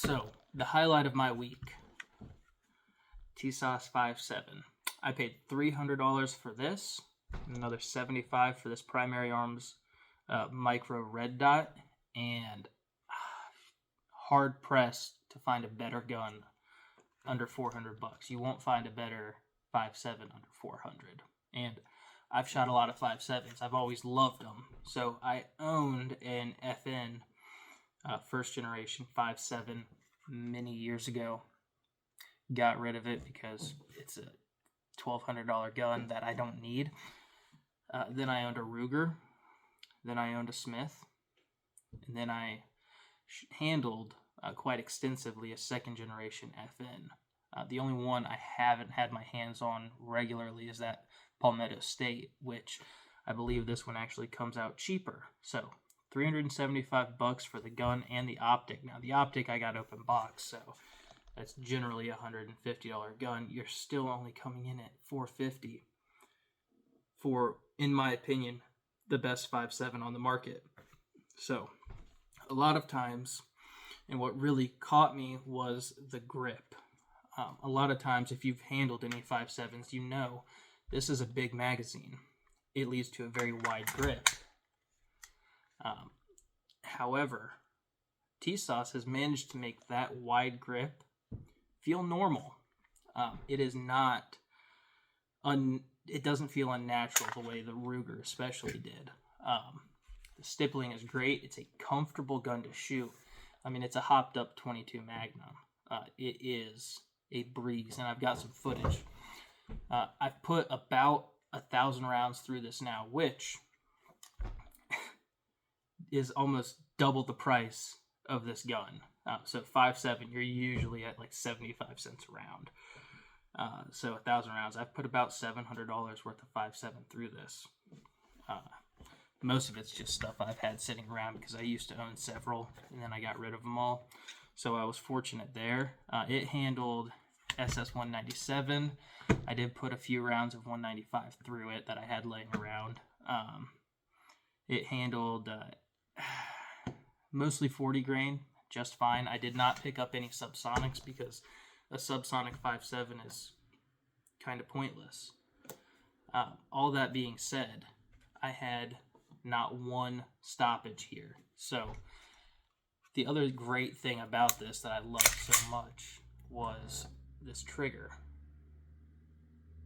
So, the highlight of my week, Tisas 7. I paid $300 for this, another $75 for this primary arms micro red dot, and hard pressed to find a better gun under $400. You won't find a better 5.7 under 400. And I've shot a lot of 5.7s. I've always loved them. So I owned an FN first generation 5.7 many years ago. Got rid of it because it's a $1,200 gun that I don't need. Then I owned a Ruger. Then I owned a Smith. And then I handled quite extensively a second generation FN. The only one I haven't had my hands on regularly is that Palmetto State, which I believe this one actually comes out cheaper. So $375 for the gun and the optic. Now the optic I got open box, so that's generally a $150 gun. You're still only coming in at $450 for, in my opinion, the best 5.7 on the market. So a lot of times, and what really caught me was the grip. A lot of times, if you've handled any 5.7s, you know this is a big magazine. It leads to a very wide grip. However, Tisas has managed to make that wide grip feel normal. It is not, it doesn't feel unnatural the way the Ruger especially did. The stippling is great. It's a comfortable gun to shoot. I mean, it's a hopped up 22 Magnum. It is a breeze, and I've got some footage. I've put about 1,000 rounds through this now, which is almost double the price of this gun. So 5.7, you're usually at like 75 cents a round. So 1,000 rounds. I've put about $700 worth of 5.7 through this. Most of it's just stuff I've had sitting around because I used to own several, and then I got rid of them all. So I was fortunate there. It handled SS-197. I did put a few rounds of 195 through it that I had laying around. It handled mostly 40 grain, just fine. I did not pick up any subsonics because a subsonic 5.7 is kind of pointless. All that being said, I had not one stoppage here. So the other great thing about this that I loved so much was this trigger.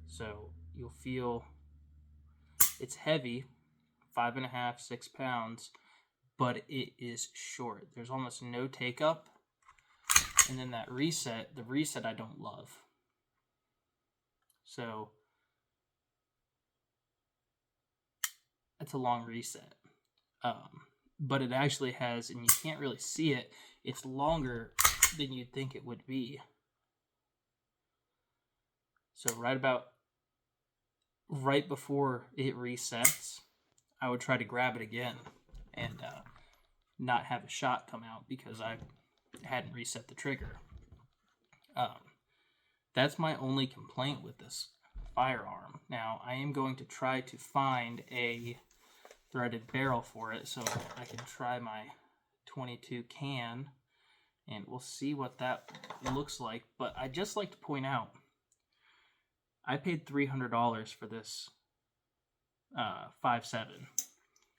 So you'll feel it's heavy, 5.5, 6 pounds, but it is short. There's almost no take up. And then that reset, the reset I don't love. So it's a long reset. But it actually has, and you can't really see it, it's longer than you'd think it would be. So right before it resets, I would try to grab it again and not have a shot come out because I hadn't reset the trigger. That's my only complaint with this firearm. Now, I am going to try to find a threaded barrel for it so I can try my 22 can, and we'll see what that looks like. But I'd just like to point out, I paid $300 for this 5.7.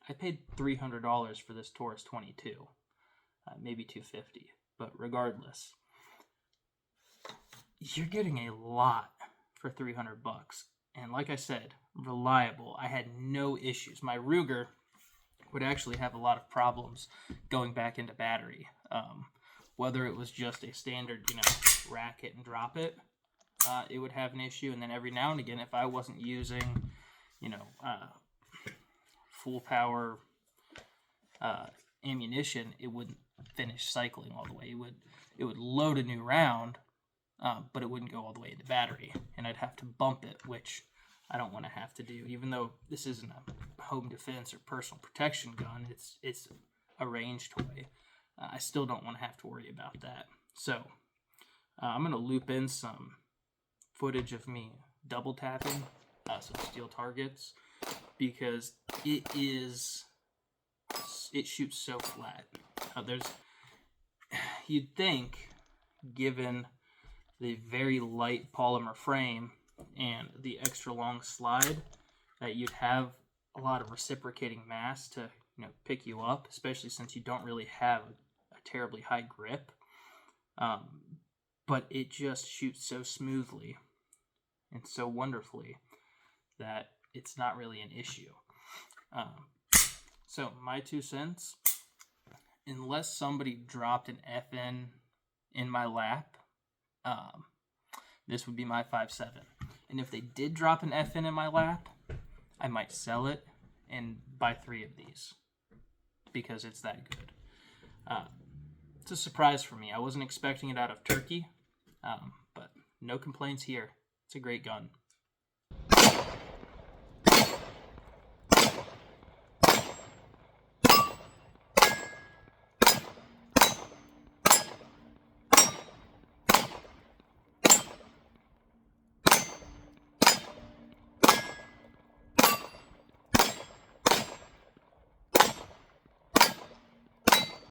I paid $300 for this Taurus 22, maybe $250, but regardless, you're getting a lot for $300. And like I said, reliable. I had no issues. My Ruger would actually have a lot of problems going back into battery. Whether it was just a standard, rack it and drop it, it would have an issue. And then every now and again, if I wasn't using, full power ammunition, it wouldn't finish cycling all the way. It would load a new round, but it wouldn't go all the way into battery, and I'd have to bump it, which I don't want to have to do. Even though this isn't a home defense or personal protection gun, it's a range toy. I still don't want to have to worry about that. So I'm going to loop in some footage of me double tapping some steel targets because it shoots so flat. you'd think, given the very light polymer frame and the extra long slide, that you'd have a lot of reciprocating mass to pick you up, especially since you don't really have a terribly high grip. But it just shoots so smoothly and so wonderfully that it's not really an issue. So my 2 cents, unless somebody dropped an FN in my lap, this would be my 5.7. And if they did drop an FN in my lap, I might sell it and buy 3 of these because it's that good. It's a surprise for me. I wasn't expecting it out of Turkey, but no complaints here. It's a great gun.